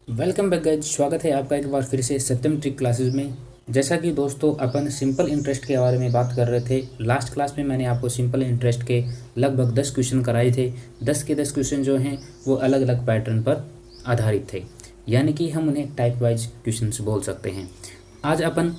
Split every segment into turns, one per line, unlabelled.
Welcome back guys. स्वागत है आपका एक बार फिर से सत्यम ट्रिक क्लासेस में। जैसा कि दोस्तों अपन सिंपल इंटरेस्ट के बारे में बात कर रहे थे, लास्ट क्लास में मैंने आपको सिंपल इंटरेस्ट के लगभग 10 क्वेश्चन कराए थे। 10 के 10 क्वेश्चन जो हैं वो अलग अलग पैटर्न पर आधारित थे, यानी कि हम उन्हें टाइप वाइज क्वेश्चन बोल सकते हैं। आज अपन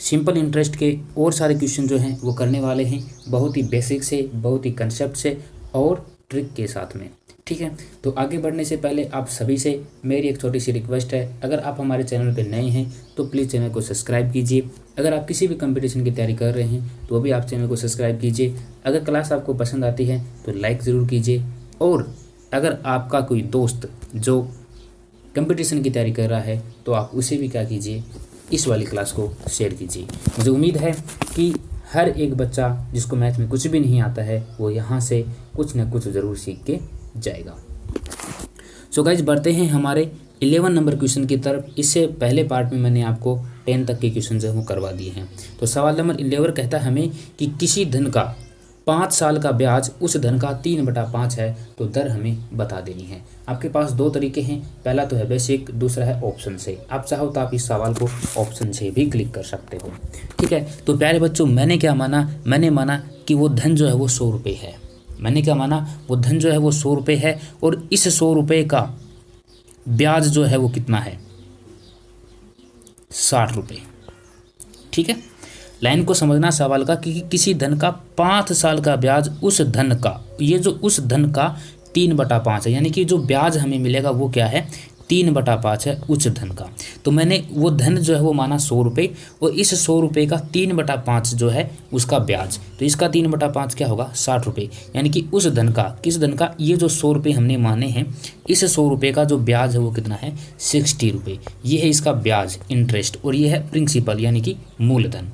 सिंपल इंटरेस्ट के और सारे क्वेश्चन जो हैं वो करने वाले हैं, बहुत ही बेसिक से, बहुत ही कंसेप्ट से और ट्रिक के साथ में। ठीक है, तो आगे बढ़ने से पहले आप सभी से मेरी एक छोटी सी रिक्वेस्ट है, अगर आप हमारे चैनल पर नए हैं तो प्लीज़ चैनल को सब्सक्राइब कीजिए। अगर आप किसी भी कंपटीशन की तैयारी कर रहे हैं तो भी आप चैनल को सब्सक्राइब कीजिए। अगर क्लास आपको पसंद आती है तो लाइक ज़रूर कीजिए, और अगर आपका कोई दोस्त जो कंपटीशन की तैयारी कर रहा है तो आप उसे भी क्या कीजिए, इस वाली क्लास को शेयर कीजिए। मुझे उम्मीद है कि हर एक बच्चा जिसको मैथ में कुछ भी नहीं आता है वो यहाँ से कुछ न कुछ ज़रूर सीख के जाएगा। सो गाइज, बढ़ते हैं हमारे 11 नंबर क्वेश्चन की तरफ। इससे पहले पार्ट में मैंने आपको 10 तक के क्वेश्चन जो है वो करवा दिए हैं। तो सवाल नंबर 11 कहता है हमें कि किसी धन का 5 साल का ब्याज उस धन का 3/5 है, तो दर हमें बता देनी है। आपके पास दो तरीके हैं, पहला तो है बेसिक, दूसरा है ऑप्शन से। आप चाहो तो आप इस सवाल को ऑप्शन से भी क्लिक कर सकते हो। ठीक है, तो प्यारे बच्चों, मैंने क्या माना, मैंने माना कि वो धन जो है वो 100 रुपये है। मैंने क्या माना, वो धन जो है वो 100 रुपये है, और इस 100 रुपये का ब्याज जो है वो कितना है, 60 रुपये। ठीक है, लाइन को समझना सवाल का कि किसी धन का 5 साल का ब्याज उस धन का, ये जो उस धन का 3/5 है, यानी कि जो ब्याज हमें मिलेगा वो क्या है, 3/5 है उस धन का। तो मैंने वो धन जो है वो माना 100 रुपये, और इस 100 रुपये का 3/5 जो है उसका ब्याज, तो इसका 3/5 क्या होगा, 60 रुपये। यानी कि उस धन का, किस धन का, ये जो 100 रुपये हमने माने हैं, इस 100 रुपये का जो ब्याज है वो कितना है, 60 रुपये। ये है इसका ब्याज, इंटरेस्ट, और ये है प्रिंसिपल यानी कि मूलधन।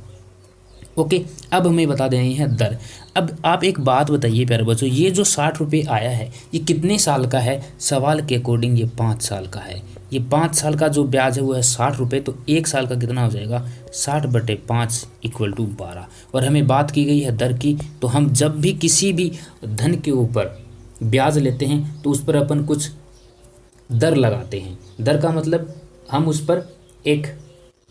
ओके, अब हमें बता देनी है दर। अब आप एक बात बताइए प्यारे बच्चों, ये जो 60 रुपये आया है ये कितने साल का है, सवाल के अकॉर्डिंग ये 5 साल का है। ये 5 साल का जो ब्याज है वो है 60 रुपये, तो एक साल का कितना हो जाएगा, 60/5 = 12। और हमें बात की गई है दर की, तो हम जब भी किसी भी धन के ऊपर ब्याज लेते हैं तो उस पर अपन कुछ दर लगाते हैं। दर का मतलब हम उस पर एक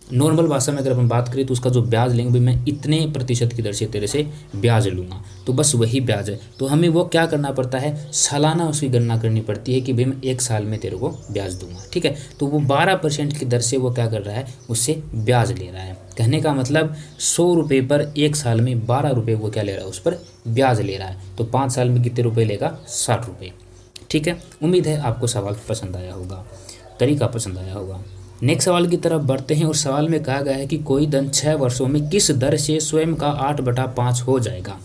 नॉर्मल भाषा में अगर अपन बात करें तो उसका जो ब्याज लेंगे, भाई मैं इतने प्रतिशत की दर से तेरे से ब्याज लूँगा, तो बस वही ब्याज है। तो हमें वो क्या करना पड़ता है, सालाना उसकी गणना करनी पड़ती है कि भाई मैं 1 साल में तेरे को ब्याज दूंगा। ठीक है, तो वो 12% की दर से वो क्या कर रहा है, उससे ब्याज ले रहा है। कहने का मतलब 100 रुपये पर 1 साल में 12 रुपये वो क्या ले रहा है, उस पर ब्याज ले रहा है। तो 5 साल में कितने रुपये लेगा, 60 रुपये। ठीक है, उम्मीद है आपको सवाल पसंद आया होगा, तरीका पसंद आया होगा। नेक्स्ट सवाल की तरफ बढ़ते हैं, और सवाल में कहा गया है कि कोई धन 6 वर्षों में किस दर से स्वयं का 8/5 हो जाएगा।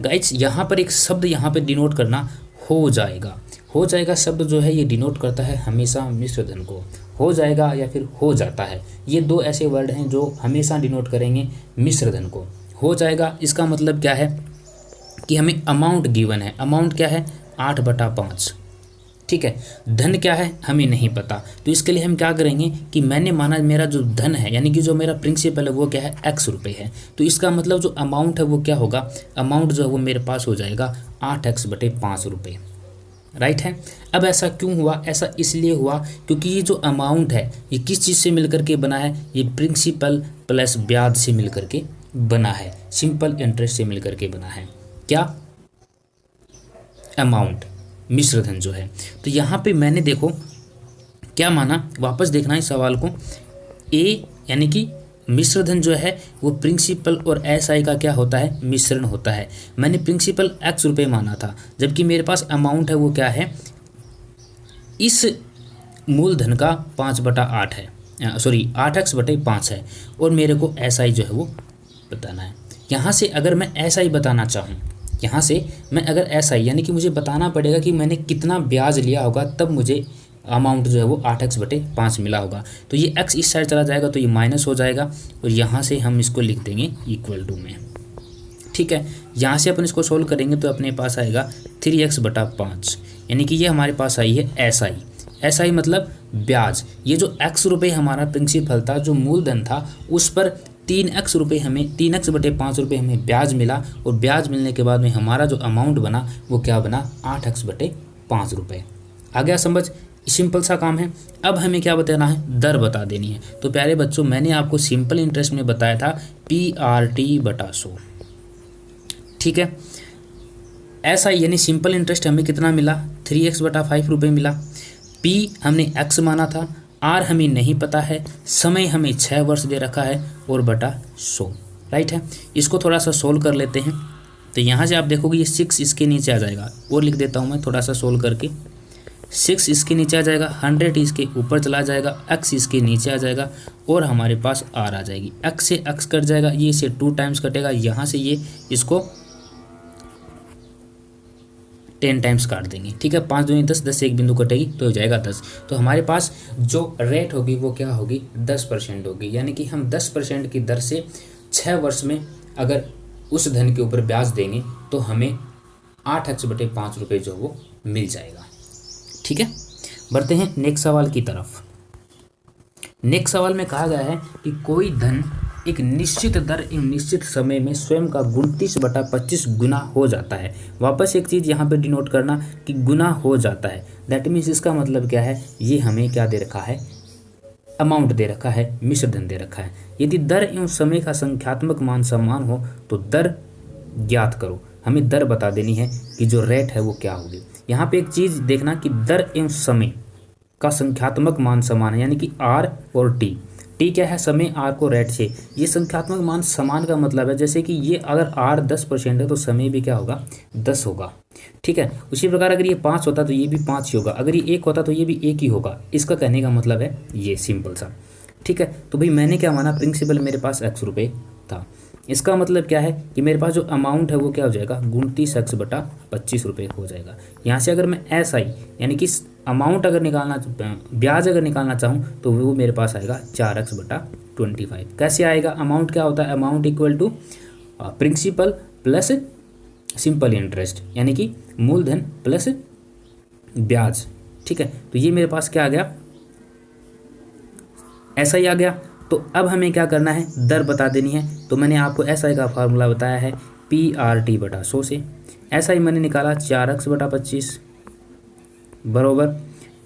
गाइस, यहाँ पर एक शब्द यहाँ पे डिनोट करना, हो जाएगा। हो जाएगा शब्द जो है ये डिनोट करता है हमेशा मिश्र धन को। हो जाएगा या फिर हो जाता है, ये दो ऐसे वर्ड हैं जो हमेशा डिनोट करेंगे मिश्र धन को। हो जाएगा इसका मतलब क्या है कि हमें अमाउंट गिवन है, अमाउंट क्या है, 8/5। ठीक है, धन क्या है हमें नहीं पता, तो इसके लिए हम क्या करेंगे कि मैंने माना मेरा जो धन है, यानी कि जो मेरा प्रिंसिपल है वो क्या है, x रुपये है। तो इसका मतलब जो अमाउंट है वो क्या होगा, अमाउंट जो है वो मेरे पास हो जाएगा 8x/5 रुपये। राइट है। अब ऐसा क्यों हुआ, ऐसा इसलिए हुआ क्योंकि ये जो अमाउंट है ये किस चीज़ से मिल करके बना है, ये प्रिंसिपल प्लस ब्याज से मिल करके बना है, सिंपल इंटरेस्ट से मिल करके बना है। क्या, अमाउंट, मिश्र धन जो है। तो यहाँ पे मैंने देखो क्या माना, वापस देखना है सवाल को, ए यानी कि मिश्र धन जो है वो प्रिंसिपल और SI का क्या होता है, मिश्रण होता है। मैंने प्रिंसिपल x रुपये माना था, जबकि मेरे पास अमाउंट है वो क्या है, इस मूलधन का 5/8 है, सॉरी 8x/5 है, और मेरे को SI जो है वो बताना है। यहाँ से अगर मैं SI बताना चाहूँ, यहाँ से मैं अगर SI यानी कि मुझे बताना पड़ेगा कि मैंने कितना ब्याज लिया होगा, तब मुझे अमाउंट जो है वो 8x/5 मिला होगा। तो ये x इस साइड चला जाएगा तो ये माइनस हो जाएगा, और यहाँ से हम इसको लिख देंगे = में। ठीक है, यहाँ से अपन इसको सोल्व करेंगे तो अपने पास आएगा 3x/5, यानी कि ये हमारे पास आई है SI। SI मतलब ब्याज। ये जो x रुपये हमारा प्रिंसिपल था, जो मूलधन था, उस पर 3x रुपये हमें, 3x/5 रुपये हमें ब्याज मिला, और ब्याज मिलने के बाद में हमारा जो अमाउंट बना वो क्या बना, 8x/5 रुपये। आ गया समझ। सिंपल सा काम है। अब हमें क्या बताना है, दर बता देनी है। तो प्यारे बच्चों, मैंने आपको सिंपल इंटरेस्ट में बताया था PRT/100, ठीक है। ऐसा यानी सिंपल इंटरेस्ट हमें कितना मिला, 3x/5 रुपये मिला। P हमने x माना था, R हमें नहीं पता है, समय हमें 6 वर्ष दे रखा है, और बटा 100, राइट है। इसको थोड़ा सा सोल्व कर लेते हैं। तो यहाँ से आप देखोगे ये 6 इसके नीचे आ जाएगा, और लिख देता हूँ मैं थोड़ा सा सोल्व करके। 6 इसके नीचे आ जाएगा, 100 इसके ऊपर चला जाएगा, x इसके नीचे आ जाएगा, और हमारे पास r आ जाएगी। x से x कट जाएगा, ये इसे 2 टाइम्स कटेगा, यहाँ से ये इसको 10 टाइम्स काट देंगे, ठीक है। 5 दूनी 10, 10 से एक बिंदु कटेगी तो हो जाएगा 10। तो हमारे पास जो रेट होगी वो क्या होगी, 10% होगी। यानी कि हम 10% की दर से 6 वर्ष में अगर उस धन के ऊपर ब्याज देंगे तो हमें 8x/5 रुपये जो वो मिल जाएगा, ठीक है। बढ़ते हैं नेक्स्ट सवाल की तरफ। नेक्स्ट सवाल में कहा गया है कि कोई धन एक निश्चित दर एक निश्चित समय में स्वयं का 29/25 गुना हो जाता है। वापस एक चीज़ यहाँ पे डिनोट करना कि गुना हो जाता है, दैट मीन्स इसका मतलब क्या है, ये हमें क्या दे रखा है, अमाउंट दे रखा है, मिश्र धन दे रखा है। यदि दर एवं समय का संख्यात्मक मान समान हो तो दर ज्ञात करो। हमें दर बता देनी है कि जो रेट है वो क्या होगी। यहाँ पे एक चीज़ देखना कि दर एवं समय का संख्यात्मक मान समान है, यानी कि R और T क्या है, समय, R को रेट से। ये संख्यात्मक मान समान का मतलब है जैसे कि ये अगर R 10% है तो समय भी क्या होगा, 10 होगा, ठीक है। उसी प्रकार अगर ये 5 होता तो ये भी 5 ही होगा, अगर ये 1 होता तो ये भी 1 ही होगा। इसका कहने का मतलब है ये सिंपल सा, ठीक है। तो भाई मैंने क्या माना, प्रिंसिपल मेरे पास x रुपये था। इसका मतलब क्या है कि मेरे पास जो अमाउंट है वो क्या हो जाएगा, 29x/25 रुपये हो जाएगा। यहाँ से अगर मैं SI यानी कि अमाउंट अगर निकालना, ब्याज अगर निकालना चाहूँ तो वो मेरे पास आएगा 4x/25। कैसे आएगा, अमाउंट क्या होता है, amount equal to principal plus simple interest, यानी कि मूलधन प्लस ब्याज, ठीक है। तो ये मेरे पास क्या आ गया, ऐसा ही आ गया। तो अब हमें क्या करना है, दर बता देनी है। तो मैंने आपको SI का फार्मूला बताया है PRT/100 से। SI मैंने निकाला 4x/25 बरोबर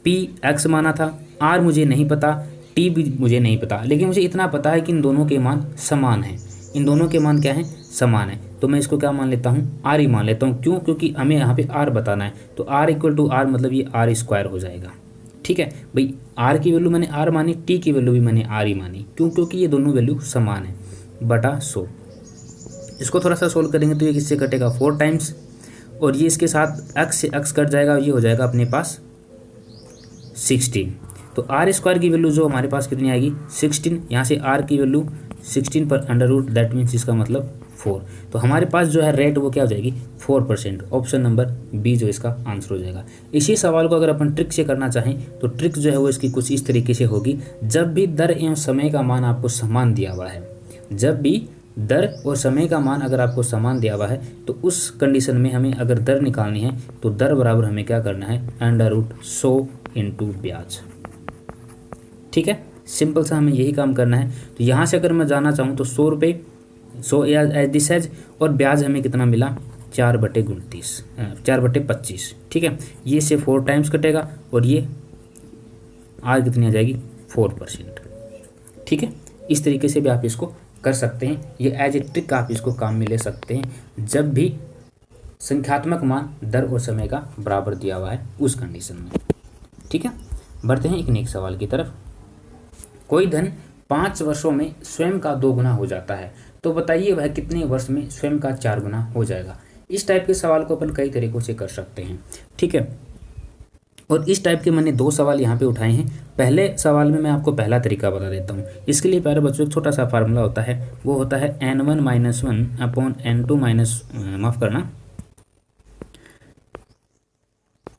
P x माना था, R मुझे नहीं पता, T भी मुझे नहीं पता, लेकिन मुझे इतना पता है कि इन दोनों के मान समान हैं। इन दोनों के मान क्या हैं, समान है। तो मैं इसको क्या मान लेता हूँ, R ही मान लेता हूँ। क्यों, क्योंकि हमें यहाँ पे R बताना है। तो R = R मतलब ये R² हो जाएगा, ठीक है भाई। R की वैल्यू मैंने R मानी, T की वैल्यू भी मैंने R ही मानी। क्यों, क्योंकि ये दोनों वैल्यू समान है, बटा 100। इसको थोड़ा सा सोल्व करेंगे तो ये किससे कटेगा, 4 टाइम्स, और ये इसके साथ x से x कट जाएगा, ये हो जाएगा अपने पास 16। तो R² की वैल्यू जो हमारे पास कितनी आएगी, 16। यहाँ से R की वैल्यू 16 पर √, दैट मीन्स इसका मतलब 4। तो हमारे पास जो है रेट वो क्या हो जाएगी, 4%। ऑप्शन नंबर बी जो इसका आंसर हो जाएगा। इसी सवाल को अगर अपन ट्रिक से करना चाहें तो ट्रिक जो है वो इसकी कुछ इस तरीके से होगी। जब भी दर एवं समय का मान आपको समान दिया हुआ है, जब भी दर और समय का मान अगर आपको समान दिया हुआ है तो उस कंडीशन में हमें अगर दर निकालनी है तो दर बराबर हमें क्या करना है, √100 इंटू ब्याज, ठीक है। सिंपल सा हमें यही काम करना है। तो यहाँ से अगर मैं जाना चाहूँ तो 100 रुपये, 100 एज दिस एज, और ब्याज हमें कितना मिला, 4/25, ठीक है। ये से 4 टाइम्स कटेगा और ये R कितनी आ जाएगी, 4%, ठीक है। इस तरीके से भी आप इसको कर सकते हैं। ये एज ए ट्रिक आप इसको काम में ले सकते हैं जब भी संख्यात्मक मान दर और समय का बराबर दिया हुआ है उस कंडीशन में, ठीक है। बढ़ते हैं एक नेक्स्ट सवाल की तरफ। कोई धन 5 वर्षों में स्वयं का 2 गुना हो जाता है, तो बताइए वह कितने वर्ष में स्वयं का 4 गुना हो जाएगा। इस टाइप के सवाल को अपन कई तरीकों से कर सकते हैं, ठीक है। और इस टाइप के मैंने 2 सवाल यहाँ पे उठाए हैं। पहले सवाल में मैं आपको पहला तरीका बता देता हूँ। इसके लिए प्यारे बच्चों एक छोटा सा फार्मूला होता है, वो होता है n1 - 1 upon n2 minus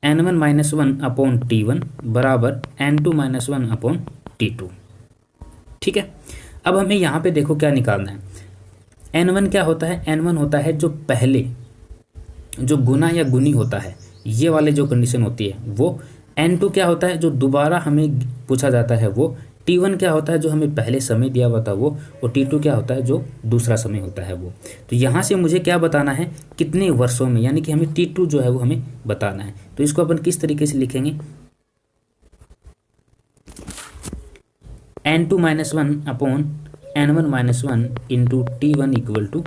n1 - 1 upon t1 बराबर n2 - 1 अपॉन t2, ठीक है। अब हमें यहाँ पे देखो क्या निकालना है। n1 क्या होता है, n1 होता है जो पहले जो गुना या गुनी होता है, ये वाले जो कंडीशन होती है वो। n2 क्या होता है जो दोबारा हमें पूछा जाता है वो। t1 क्या होता है जो हमें पहले समय दिया हुआ था वो, और t2 क्या होता है जो दूसरा समय होता है वो। तो यहाँ से मुझे क्या बताना है, कितने वर्षों में, यानी कि हमें t2 जो है वो हमें बताना है। तो इसको अपन किस तरीके से लिखेंगे, N2 minus one upon N1 minus one into T1 equal to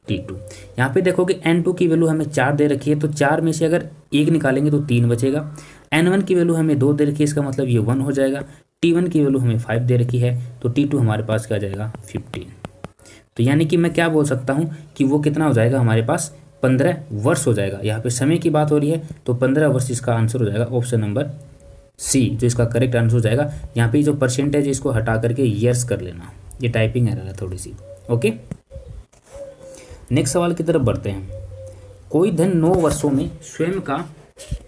T2। यहाँ पे देखोगे N2 की वैल्यू हमें 4 दे रखी है, तो 4 में से अगर 1 निकालेंगे तो 3 बचेगा। N1 की वैल्यू हमें 2 दे रखी है, इसका मतलब ये 1 हो जाएगा। T1 की वैल्यू हमें 5 दे रखी है, तो T2 हमारे पास क्या जाएगा 15। तो यानी कि मैं क्या बोल सकता हूँ कि वो कितना हो जाएगा हमारे पास 15 वर्ष हो जाएगा। यहाँ पे समय की बात हो रही है, तो 15 वर्ष इसका आंसर हो जाएगा ऑप्शन नंबर सी, जो इसका करेक्ट आंसर हो जाएगा। यहाँ पे जो परसेंटेज है इसको हटा करके ईयर्स कर लेना, ये टाइपिंग एरर है थोड़ी सी। ओके, नेक्स्ट सवाल की तरफ बढ़ते हैं। कोई धन 9 वर्षों में स्वयं का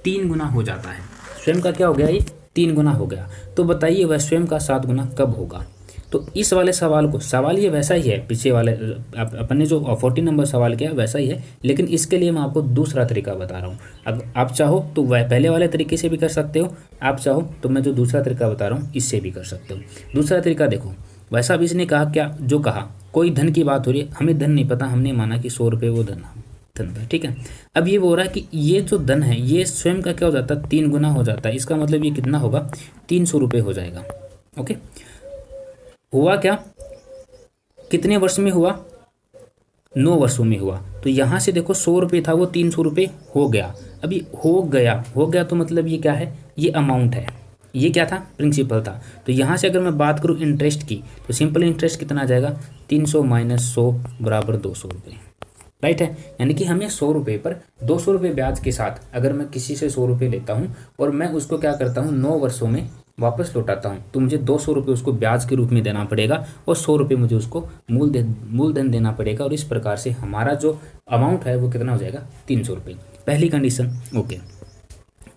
3 गुना हो जाता है। स्वयं का क्या हो गया, ये 3 गुना हो गया। तो बताइए वह स्वयं का 7 गुना कब होगा। तो इस वाले सवाल को, सवाल ये वैसा ही है पीछे वाले अपन ने जो 14 नंबर सवाल किया वैसा ही है, लेकिन इसके लिए मैं आपको दूसरा तरीका बता रहा हूँ। अब आप चाहो तो वह पहले वाले तरीके से भी कर सकते हो, आप चाहो तो मैं जो दूसरा तरीका बता रहा हूँ इससे भी कर सकते हो। दूसरा तरीका देखो, वैसा भी इसने कहा क्या, जो कहा कोई धन की बात हो रही है, हमें धन नहीं पता, हमने माना कि 100 रुपये वो धन पर, ठीक है। अब ये बोल रहा है कि ये जो धन है ये स्वयं का क्या हो जाता है 3 गुना हो जाता है। इसका मतलब ये कितना होगा 300 रुपये हो जाएगा। ओके, हुआ क्या, कितने वर्ष में हुआ 9 वर्षों में हुआ। तो यहाँ से देखो 100 रुपये था वो 300 रुपये हो गया। अभी हो गया तो मतलब ये क्या है, ये अमाउंट है, ये क्या था प्रिंसिपल था। तो यहाँ से अगर मैं बात करूँ इंटरेस्ट की, तो सिंपल इंटरेस्ट कितना आ जाएगा 300 माइनस 100 बराबर 200 रुपये, राइट है। यानी कि हमें 100 रुपये पर 200 रुपये ब्याज के साथ अगर मैं किसी से 100 रुपये लेता हूँ और मैं उसको क्या करता हूँ 9 वर्षों में वापस लौटाता हूँ, तो मुझे 200 रुपये उसको ब्याज के रूप में देना पड़ेगा और 100 रुपये मुझे उसको मूलधन देना पड़ेगा। और इस प्रकार से हमारा जो अमाउंट है वो कितना हो जाएगा 300 रुपये, पहली कंडीशन। ओके,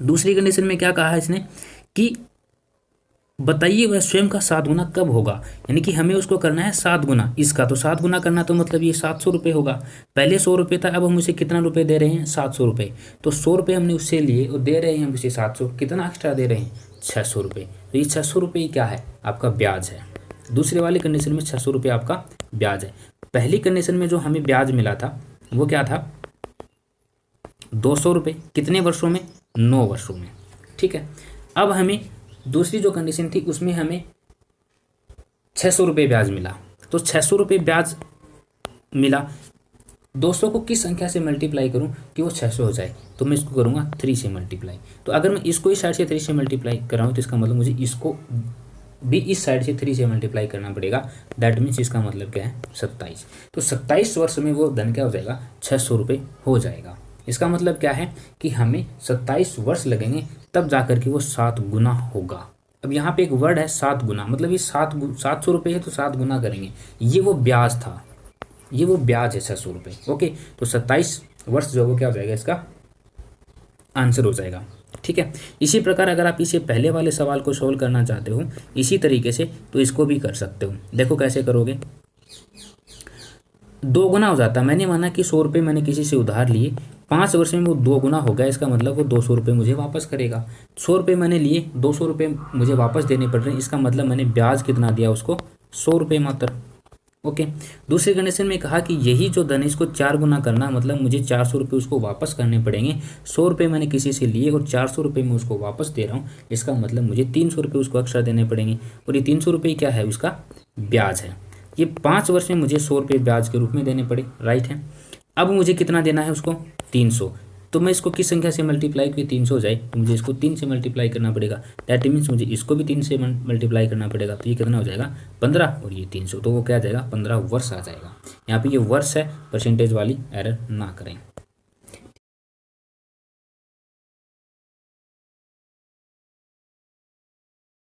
दूसरी कंडीशन में क्या कहा है इसने कि बताइए वह स्वयं का 7 गुना कब होगा। यानी कि हमें उसको करना है 7 गुना इसका, तो 7 गुना करना तो मतलब ये 700 रुपये होगा। पहले 100 रुपये था, अब हम उसे कितना रुपये दे रहे हैं 700 रुपये। तो 100 रुपये हमने उससे लिए और दे रहे हैं हम उसे 700, कितना एक्स्ट्रा दे रहे हैं 600 रुपये। तो ये 600 रुपये क्या है आपका ब्याज है। दूसरे वाली कंडीशन में 600 रुपये आपका ब्याज है। पहली कंडीशन में जो हमें ब्याज मिला था वो क्या था 200 रुपये, कितने वर्षों में 9 वर्षों में, ठीक है। अब हमें दूसरी जो कंडीशन थी उसमें हमें 600 रुपये ब्याज मिला। तो 600 रुपये ब्याज मिला, 200 को किस संख्या से मल्टीप्लाई करूं कि वो 600 हो जाए, तो मैं इसको करूंगा 3 से मल्टीप्लाई। तो अगर मैं इसको इस साइड से 3 से मल्टीप्लाई कर रहा हूँ तो इसका मतलब मुझे इसको भी इस साइड से 3 से मल्टीप्लाई करना पड़ेगा। दैट मीन्स इसका मतलब क्या है 27। तो 27 वर्ष में वो धन क्या हो जाएगा 600 रुपये हो जाएगा। इसका मतलब क्या है कि हमें 27 वर्ष लगेंगे तब जाकर के वो 7 गुना होगा। अब यहाँ पे एक वर्ड है 7 गुना, मतलब ये 700 रुपये है तो 7 गुना करेंगे, ये वो ब्याज था, ये वो ब्याज है 600 रुपये। ओके, तो 27 वर्ष जो वो क्या हो जाएगा इसका आंसर हो जाएगा, ठीक है। इसी प्रकार अगर आप इसे पहले वाले सवाल को सोल्व करना चाहते हो इसी तरीके से तो इसको भी कर सकते हो। देखो कैसे करोगे, 2 गुना हो जाता। मैंने माना कि 100 रुपये मैंने किसी से उधार लिए, 5 वर्ष में वो 2 गुना हो गया, इसका मतलब वो 200 रुपये मुझे वापस करेगा। 100 रुपये मैंने लिए, 200 रुपये मुझे वापस देने पड़ रहे हैं, इसका मतलब मैंने ब्याज कितना दिया उसको 100 रुपये मात्र। ओके, दूसरी कंडीशन में कहा कि यही जो धन है इसको 4 गुना करना, मतलब मुझे 400 रुपये उसको वापस करने पड़ेंगे। 100 रुपये मैंने किसी से लिए और 400 रुपये मैं उसको वापस दे रहा हूँ, इसका मतलब मुझे 300 रुपये उसको एक्स्ट्रा देने पड़ेंगे। और ये 300 रुपये क्या है उसका ब्याज है। ये 5 वर्ष में मुझे 100 रुपये ब्याज के रूप में देने पड़े, राइट है। अब मुझे कितना देना है उसको 300, तो मैं इसको किस संख्या से मल्टीप्लाई कि 300 हो जाए, तो मुझे इसको 3 से मल्टीप्लाई करना पड़ेगा। दैट मीन्स मुझे इसको भी 3 से मल्टीप्लाई करना पड़ेगा। तो ये कितना हो जाएगा 15 और ये 300, तो वो क्या आ जाएगा 15 वर्ष आ जाएगा। यहाँ पे ये वर्ष है, परसेंटेज वाली एरर ना करें।